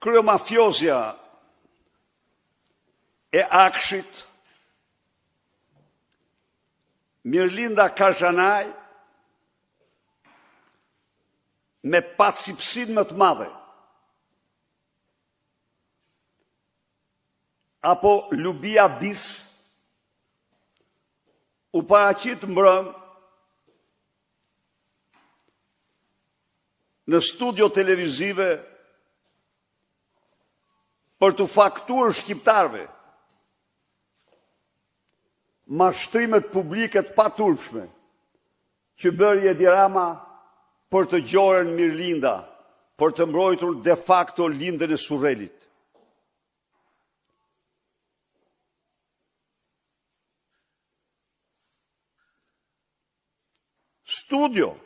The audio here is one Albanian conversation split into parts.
kryemafjosja e Akshit, Mirlinda Karzhanaj, me pacipsin më të madhe, apo Lubia Bis, u paraqit mbrëm në studio televizive për të faktuar shqiptarve mashtrimet publike të paturpshme që bëri Edi Rama për të gjorën Mirlinda, për të mbrojtur de facto lindën e Surrelit. Studio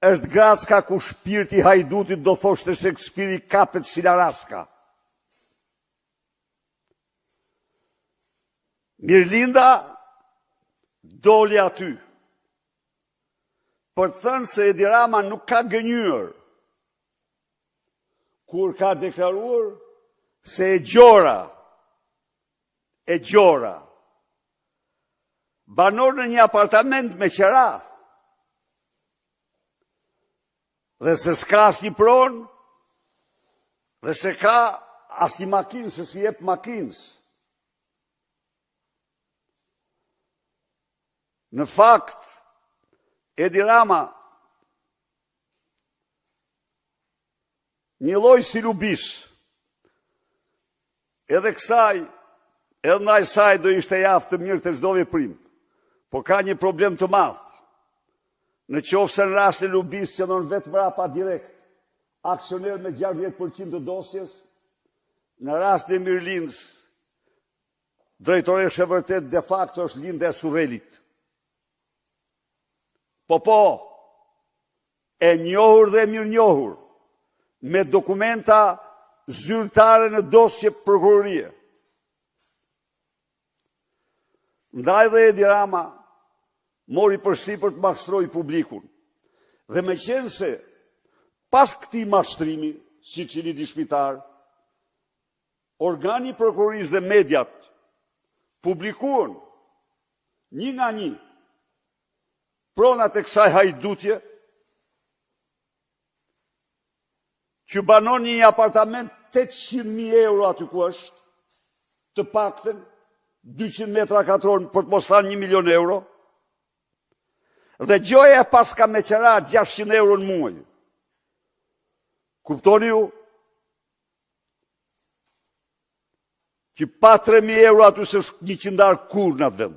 është graska ku shpirti hajdutit do thoshte Shakespeare kapet si laraska. Mirlinda doli aty për të thënë se Edi Rama nuk ka gënjur kur ka deklaruar se e gjora banor në një apartament me qera dhe se s'ka as një pronë dhe se ka as një makinë se si jep makinës. Në fakt, Edi Rama, një lloj si Lubis, edhe ndaj saj do ishte javë të mirë të çdo veprim, por ka një problem të madh. Në qoftë se në rast e Lubis që non vetë mrapa direkt, aksioner me 60% të dosjes, në rast e Mirlindës, drejtoresha e vërtet de facto është lindja e Surrelit. Po, e njohur dhe mirë njohur, me dokumenta zyrtare në dosje prokurorie. Ndaj dhe Edi Rama mori përsipër të mashtroi publikun. Dhe me qenë se pas këtij mashtrimi, si cili dishmitar, organi prokurorisë dhe mediat publikuan një nga një pronat e kësaj hajdutje, që banon një apartament 800.000 euro aty ku është, të paktën 200 metra katror për të mos thënë 1 milion euro, dhe gjoja e paska me qera 600 euro në muaj. Kuptoni ju? Që pa 3.000 euro aty se është një qindar kur në atë vend.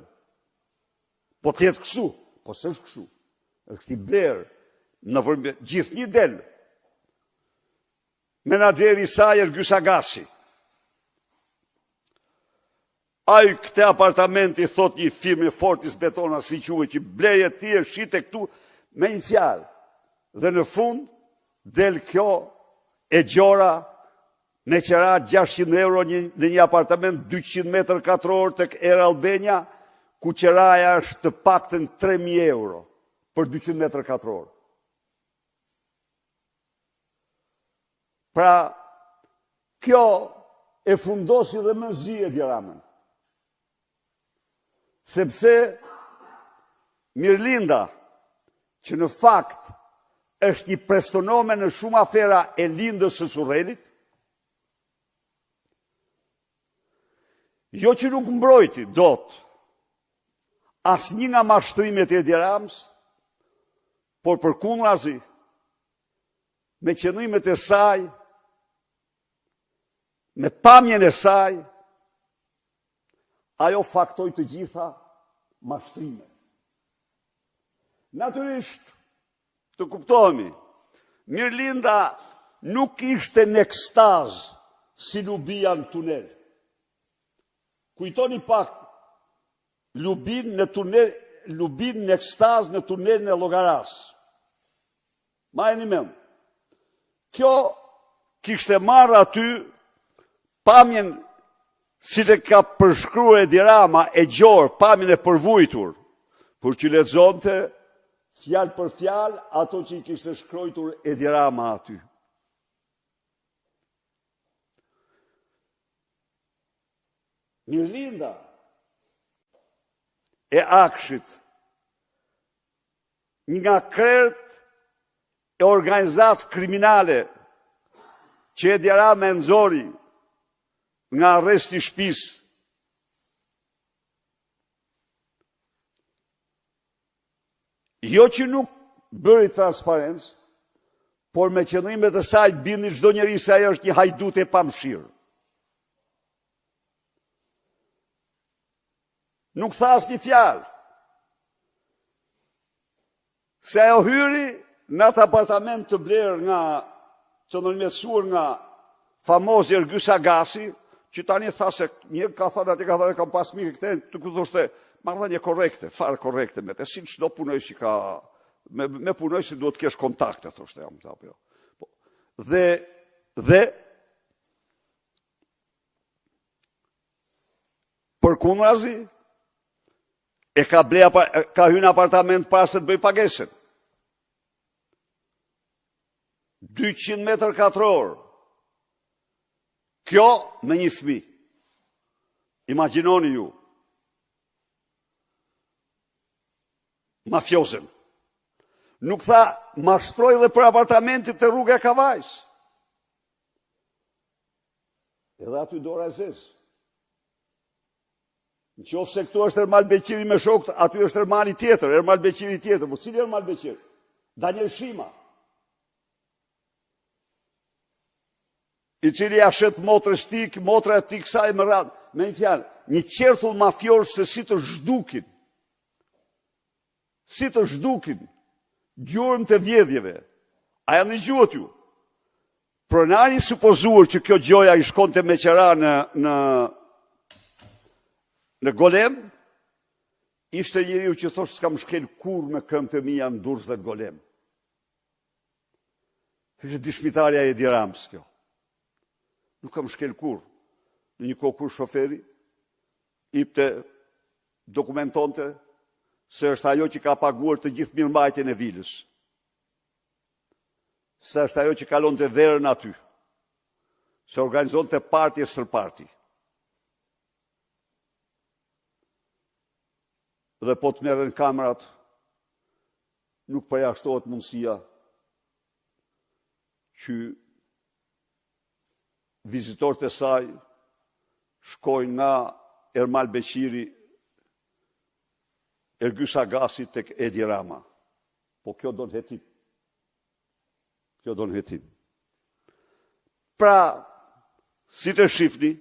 Po të jetë kështu. Po së është kështu, është këti blerë, në përmjet, gjithë një del. Menaxheri i saj është Gjysagasi. Ai këte apartamenti, thot një firmë Fortis Betona, si quhet, që bleje ti e shite këtu me një fjalë. Dhe në fund, del kjo e gjora me qera 600 euro në një apartament 200 metër katror tek Era Albania, ku qeraja është të paktën 3.000 euro për 200 metër katror. Pra, kjo e fundosi dhe mëzi Edi Ramën. Sepse Mirlinda, që në fakt është një prestonome në shumë afera e lindës së Surrelit, jo që nuk mbrojti, dot, as një nga mashtrimet e Edi Ramës, por përkundrazi, me qëndrimet e saj, me pamjen e saj, ajo faktoi të gjitha mashtrime. Natyrisht, të kuptohemi, Mirlinda nuk ishte në ekstaz si Lubia në tunel. Kujtoni pak Lubin në ekstaz në tunelin e Llogaras. Ma e një mend. Kjo kishte marrë aty pamjen si që ka përshkruar Edi Rama e gjorë, pamjen e përvujtur, por që lexonte fjalë për fjalë ato që i kishte shkruar Edi Rama aty. Mirlinda e Akshit, një nga krerët e organizatë kriminale që Edi Rama e nxori nga arresti shtëpisë. Jo që nuk bëri transparencë, por me qëllimet e saj bindi çdo njeri se ajo është një hajdut e pamshirë. Nuk tha asnjë fjalë. Se ajo hyri në atë apartament të blerë të nënmetësuar nga famozi Ergyes Agasi, që tani tha se një ka thënë atë ka thënë kam pas mikë këte, të ku thoshte marrëdhënie korrekte, fare korrekte me të, si çdo punojës që ka me punojës duhet të kesh kontakte, thoshte jam apo jo. Dhe përkundrazi e ka hyrë në apartament para se të bëj pagesën. 200 metër katror. Kjo me një fëmijë. Imagjinoni ju. Mafiozen. Nuk tha, mashtroj dhe për apartamentit të rruga e Kavajës. Edhe aty dora e zezë. Në qoftë se këtu është Ermal Beqiri me shokët, aty është Ermali tjetër, Ermal Beqiri tjetër. Po cili Ermal Beqiri? Daniel Shima. I cili ja shet motrës tik, motra e tik saj më radhë. Me një fjalë, një qerthull mafior se si të zhdukin. Si të zhdukin gjurëm të vjedhjeve. A janë në gjuhët ju? Pronari supozuar që kjo gjoja i shkonte me qera në Golem, ishte njeriu që thoshtë s'kam shkel kur me këmbë të mia në Durrës dhe Golem. Ishte dishmitarja e Edi Ramës kjo. Nuk kam shkel kur. Në një kohë kur shoferi ipte dokumentonte se është ajo që ka paguar të gjithë mirëmbajtjen e vilës. Se është ajo që kalon të verën aty. Se organizon të parti e stërparti. Dhe po të merren kamerat, nuk përjashtohet mundësia që vizitorët e saj shkojnë nga Ermal Beqiri, Ergyes Agasi tek Edi Rama. Po kjo do në hetim. Kjo do në hetim. Pra, si të shifni,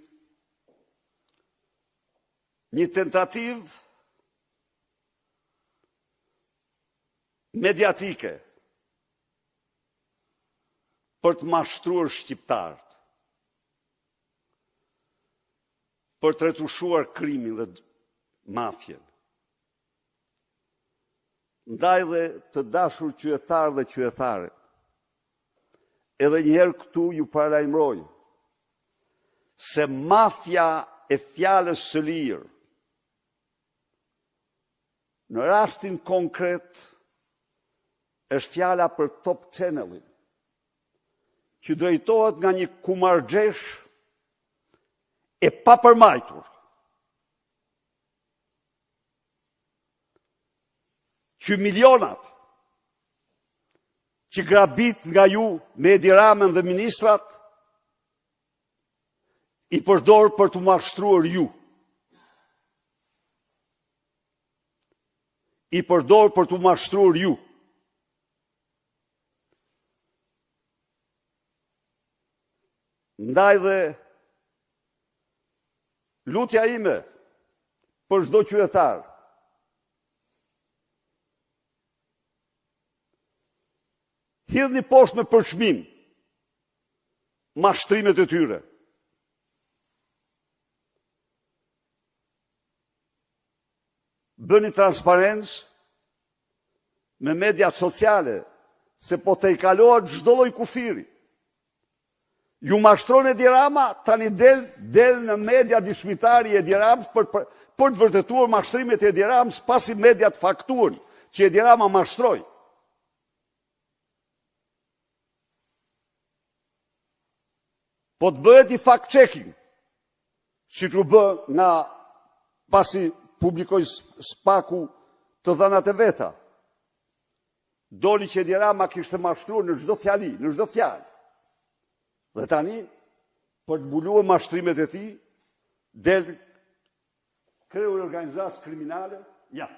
një tentativ mediatike për të mashtruar shqiptarët, për të retushuar krimin dhe mafjen. Ndaj dhe të dashur qytetarë dhe qytetare, edhe njëherë këtu ju paralajmëroj se mafja e fjalës së lirë, në rastin konkret, është fjala për Top Channelin, që drejtohet nga një kumargjesh e papërmajtur, që milionat që grabit nga ju me Edi Ramën dhe ministrat i përdor për të mashtruar ju. I përdor për të mashtruar ju. Ndaj dhe lutja ime për çdo qytetar, hidhni poshtë me përçmim mashtrimet e tyre. Bëni transparencë me media sociale, se po të i kalohet çdo lloj kufiri. Ju mashtron Edi Rama, tani del në media dishmitari Edi Ramës për të vërtetuar mashtrimet e Edi Ramës, pasi mediat faktuan që Edi Rama mashtroi. Po të bëhet i fact-checking. si të bë nga pasi publikoj spaku të dhënat e veta. Doli që Edi Rama kishte mashtruar në çdo fjali, në çdo fjalë. Dhe tani, për të mbuluar mashtrimet e tij, del kreu i organizatës kriminale, ja.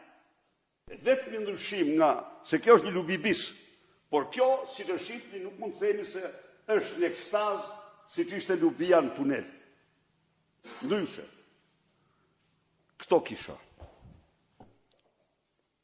Vetëm ndryshim nga, se kjo është një lubibis, por kjo, si të shifni, nuk mund të themi se është në ekstaz, si që ishte lubia në tunel. Ndryshe. Këto kisha.